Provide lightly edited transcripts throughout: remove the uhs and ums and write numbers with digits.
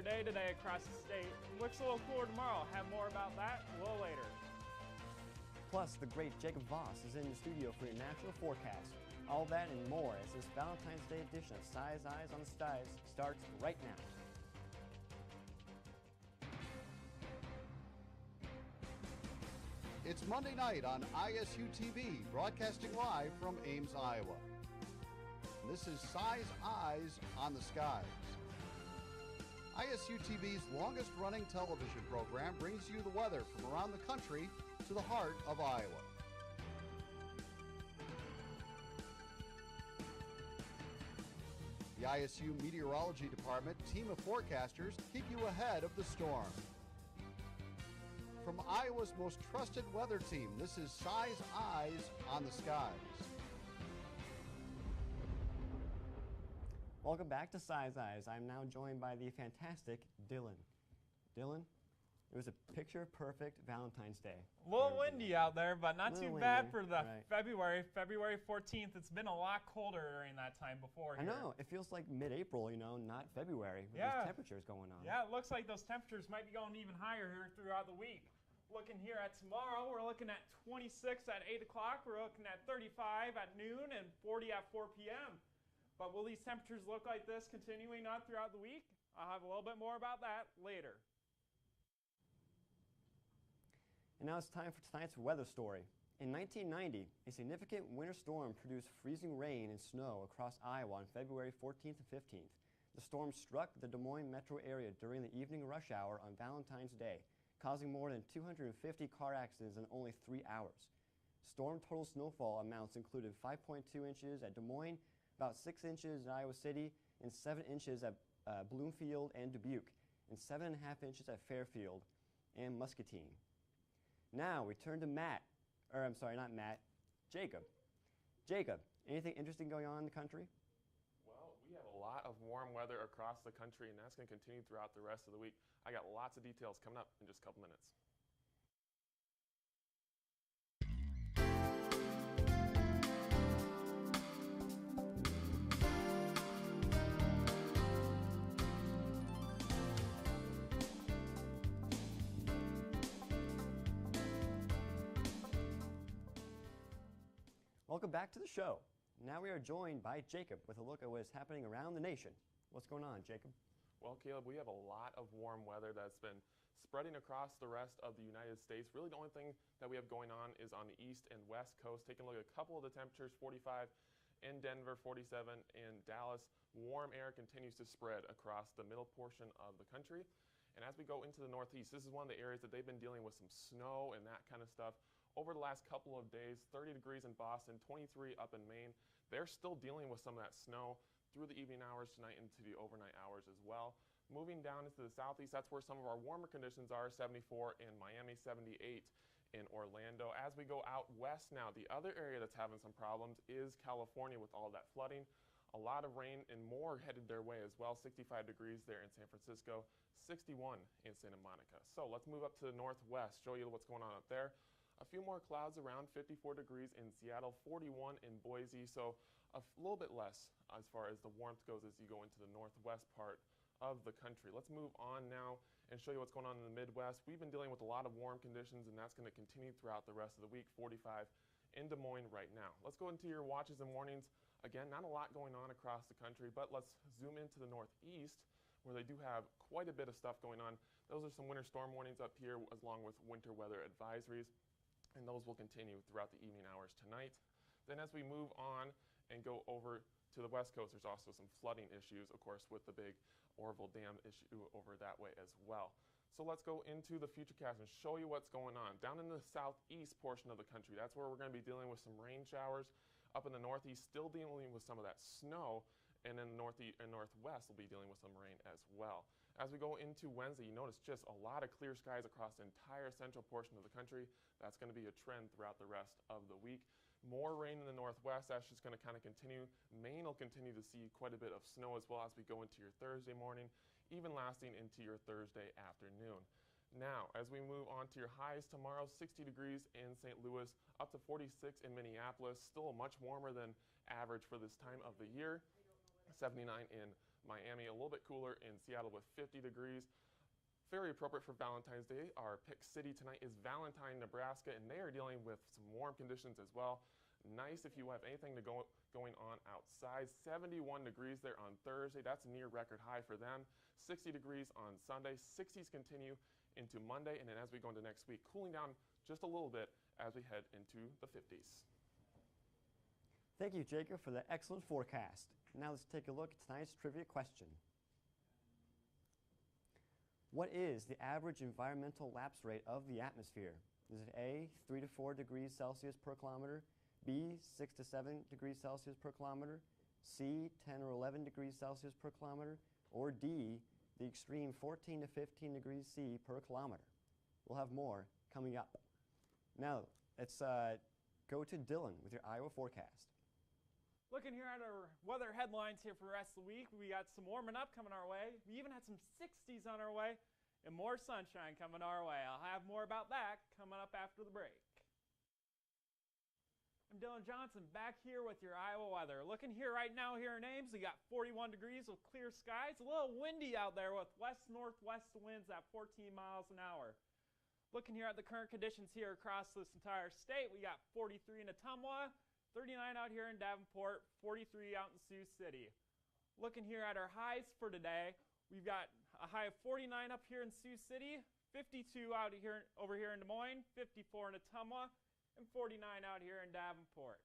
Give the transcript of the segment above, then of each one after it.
day today across the state. Looks a little cooler tomorrow. Have more about that a little later. Plus, the great Jacob Voss is in the studio for your national forecast. All that and more as this Valentine's Day edition of Size Eyes on the Skies starts right now. It's Monday night on ISU TV, broadcasting live from Ames, Iowa. This is Size Eyes on the Skies. ISU TV's longest-running television program brings you the weather from around the country to the heart of Iowa. The ISU Meteorology Department team of forecasters keep you ahead of the storm. From Iowa's most trusted weather team, this is Size Eyes on the Skies. Welcome back to Size Eyes. I'm now joined by the fantastic Dylan. Dylan, it was a picture-perfect Valentine's Day. A little windy out there, but not too bad for the right. February 14th. It's been a lot colder during that time before here. I know. It feels like mid-April, you know, not February with Yeah. these temperatures going on. Yeah, it looks like those temperatures might be going even higher here throughout the week. Looking here at tomorrow, we're looking at 26 at 8 o'clock. We're looking at 35 at noon and 40 at 4 p.m. But will these temperatures look like this continuing on throughout the week? I'll have a little bit more about that later. And now it's time for tonight's weather story. In 1990, a significant winter storm produced freezing rain and snow across Iowa on February 14th and 15th. The storm struck the Des Moines metro area during the evening rush hour on Valentine's Day, causing more than 250 car accidents in only 3 hours. Storm total snowfall amounts included 5.2 inches at Des Moines, about 6 inches in Iowa City, and 7 inches at Bloomfield and Dubuque, and 7.5 inches at Fairfield and Muscatine. Now we turn to Jacob. Jacob, anything interesting going on in the country? Well, we have a lot of warm weather across the country, and that's going to continue throughout the rest of the week. I got lots of details coming up in just a couple minutes. Welcome back to the show. Now we are joined by Jacob with a look at what is happening around the nation. What's going on, Jacob? Well, Caleb, we have a lot of warm weather that's been spreading across the rest of the United States. Really the only thing that we have going on is on the east and west coast. Taking a look at a couple of the temperatures, 45 in Denver, 47 in Dallas. Warm air continues to spread across the middle portion of the country. And as we go into the northeast, this is one of the areas that they've been dealing with some snow and that kind of stuff over the last couple of days. 30 degrees in Boston, 23 up in Maine. They're still dealing with some of that snow through the evening hours tonight into the overnight hours as well. Moving down into the southeast, that's where some of our warmer conditions are, 74 in Miami, 78 in Orlando. As we go out west now, the other area that's having some problems is California with all of that flooding. A lot of rain and more headed their way as well. 65 degrees there in San Francisco, 61 in Santa Monica. So let's move up to the northwest, show you what's going on up there. A few more clouds around, 54 degrees in Seattle, 41 in Boise, so a little bit less as far as the warmth goes as you go into the northwest part of the country. Let's move on now and show you what's going on in the Midwest. We've been dealing with a lot of warm conditions, and that's going to continue throughout the rest of the week. 45 in Des Moines right now. Let's go into your watches and warnings. Again, not a lot going on across the country, but let's zoom into the northeast where they do have quite a bit of stuff going on. Those are some winter storm warnings up here along with winter weather advisories, and those will continue throughout the evening hours tonight. Then as we move on and go over to the west coast, there's also some flooding issues, of course, with the big Oroville Dam issue over that way as well. So let's go into the futurecast and show you what's going on. Down in the southeast portion of the country, that's where we're going to be dealing with some rain showers. Up in the northeast, still dealing with some of that snow. And in the northeast and northwest, we'll be dealing with some rain as well. As we go into Wednesday, you notice just a lot of clear skies across the entire central portion of the country. That's going to be a trend throughout the rest of the week. More rain in the northwest. That's just going to kind of continue. Maine will continue to see quite a bit of snow as well as we go into your Thursday morning, even lasting into your Thursday afternoon. Now, as we move on to your highs tomorrow, 60 degrees in St. Louis, up to 46 in Minneapolis. Still much warmer than average for this time of the year. 79 in Miami a little bit cooler in Seattle with 50 degrees. Very appropriate for Valentine's Day. Our pick city tonight is Valentine, Nebraska, and they are dealing with some warm conditions as well. Nice if you have anything going on outside. 71 degrees there on Thursday. That's a near record high for them. 60 degrees on Sunday. 60s continue into Monday, and then as we go into next week, cooling down just a little bit as we head into the 50s. Thank you, Jacob, for the excellent forecast. Now let's take a look at tonight's trivia question. What is the average environmental lapse rate of the atmosphere? Is it A, 3 to 4 degrees Celsius per kilometer, B, 6 to 7 degrees Celsius per kilometer, C, 10 or 11 degrees Celsius per kilometer, or D, the extreme 14 to 15 degrees C per kilometer? We'll have more coming up. Now, let's go to Dylan with your Iowa forecast. Looking here at our weather headlines here for the rest of the week, we got some warming up coming our way. We even had some 60s on our way and more sunshine coming our way. I'll have more about that coming up after the break. I'm Dylan Johnson back here with your Iowa weather. Looking here right now here in Ames, we got 41 degrees with clear skies. A little windy out there with west-northwest winds at 14 miles an hour. Looking here at the current conditions here across this entire state, we got 43 in Ottumwa, 39 out here in Davenport, 43 out in Sioux City. Looking here at our highs for today, we've got a high of 49 up here in Sioux City, 52 out here over here in Des Moines, 54 in Ottumwa, and 49 out here in Davenport.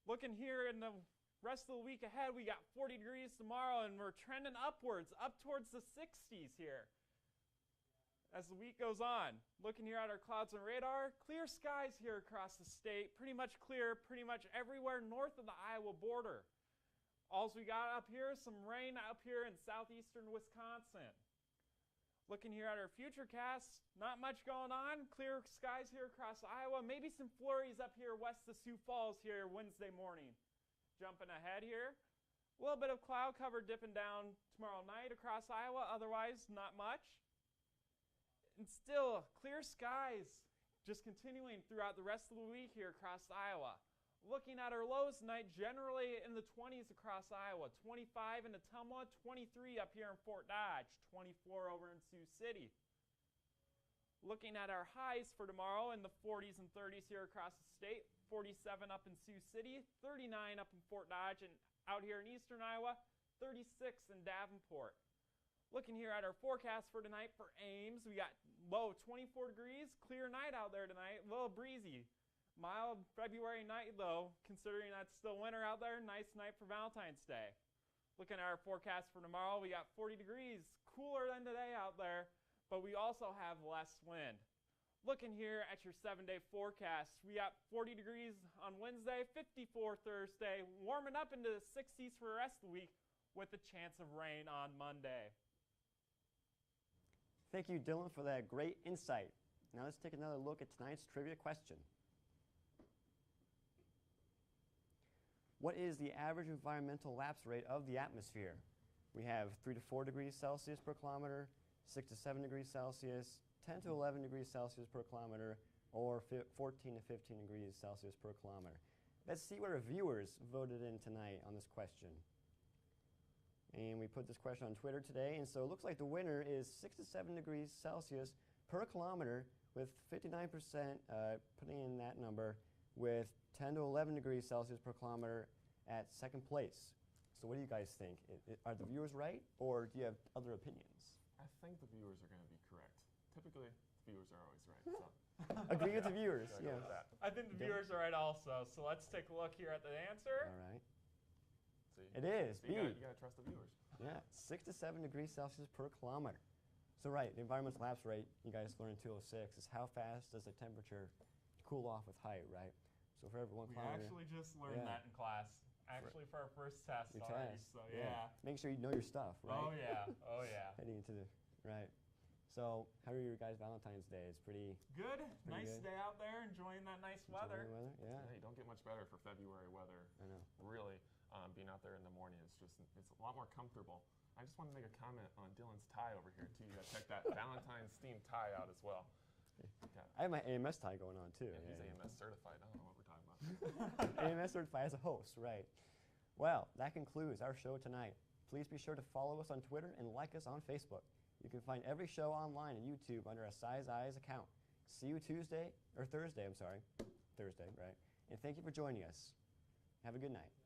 Looking here in the rest of the week ahead, we got 40 degrees tomorrow, and we're trending upwards, up towards the 60s here as the week goes on. Looking here at our clouds and radar, clear skies here across the state, pretty much clear pretty much everywhere north of the Iowa border. All we got up here, some rain up here in southeastern Wisconsin. Looking here at our futurecast, not much going on. Clear skies here across Iowa. Maybe some flurries up here west of Sioux Falls here Wednesday morning. Jumping ahead here, a little bit of cloud cover dipping down tomorrow night across Iowa. Otherwise, not much. And still, clear skies just continuing throughout the rest of the week here across Iowa. Looking at our lows tonight, generally in the 20s across Iowa. 25 in Ottumwa, 23 up here in Fort Dodge, 24 over in Sioux City. Looking at our highs for tomorrow in the 40s and 30s here across the state. 47 up in Sioux City, 39 up in Fort Dodge, and out here in eastern Iowa, 36 in Davenport. Looking here at our forecast for tonight for Ames, we got low 24 degrees, clear night out there tonight, a little breezy. Mild February night though, considering that's still winter out there, nice night for Valentine's Day. Looking at our forecast for tomorrow, we got 40 degrees, cooler than today out there, but we also have less wind. Looking here at your 7-day forecast, we got 40 degrees on Wednesday, 54 Thursday, warming up into the 60s for the rest of the week with a chance of rain on Monday. Thank you, Dylan, for that great insight. Now let's take another look at tonight's trivia question. What is the average environmental lapse rate of the atmosphere? We have 3 to 4 degrees Celsius per kilometer, 6 to 7 degrees Celsius, 10 to 11 degrees Celsius per kilometer, or 14 to 15 degrees Celsius per kilometer. Let's see what our viewers voted in tonight on this question. And we put this question on Twitter today, and so it looks like the winner is 6 to 7 degrees Celsius per kilometer, with 59% putting in that number, with 10 to 11 degrees Celsius per kilometer at second place. So what do you guys think? Are the viewers right, or do you have other opinions? I think the viewers are going to be correct. Typically, the viewers are always right. So. Agree with the viewers, Go yeah. with that. I think the viewers are right also, so let's take a look here at the answer. All right. See? It is, So B. you got to trust the viewers. Yeah, 6 to 7 degrees Celsius per kilometer. So right, the environmental lapse rate, you guys learned in 206, is how fast does the temperature cool off with height, right? So for every 1 We kilometer. actually just learned Yeah. that in class. Actually for our first test Your already, test. so yeah. Make sure you know your stuff, right? Oh yeah, oh yeah. Heading into the, right. So how are your guys' Valentine's Day? It's pretty Good, Pretty nice good. day out there, enjoying that nice weather. enjoying the weather. Yeah, Yeah, you don't get much better for February weather. I know. Really, being out there in the morning, it's a lot more comfortable. I just want to make a comment on Dylan's tie over here too. You got to check that Valentine's themed tie out as well. Yeah, I have my AMS tie going on too. he's Yeah, AMS certified. I don't know what we're talking about. AMS certified as a host, right. Well, that concludes our show tonight. Please be sure to follow us on Twitter and like us on Facebook. You can find every show online on YouTube under a Size Eyes account. See you Thursday, right? And thank you for joining us. Have a good night.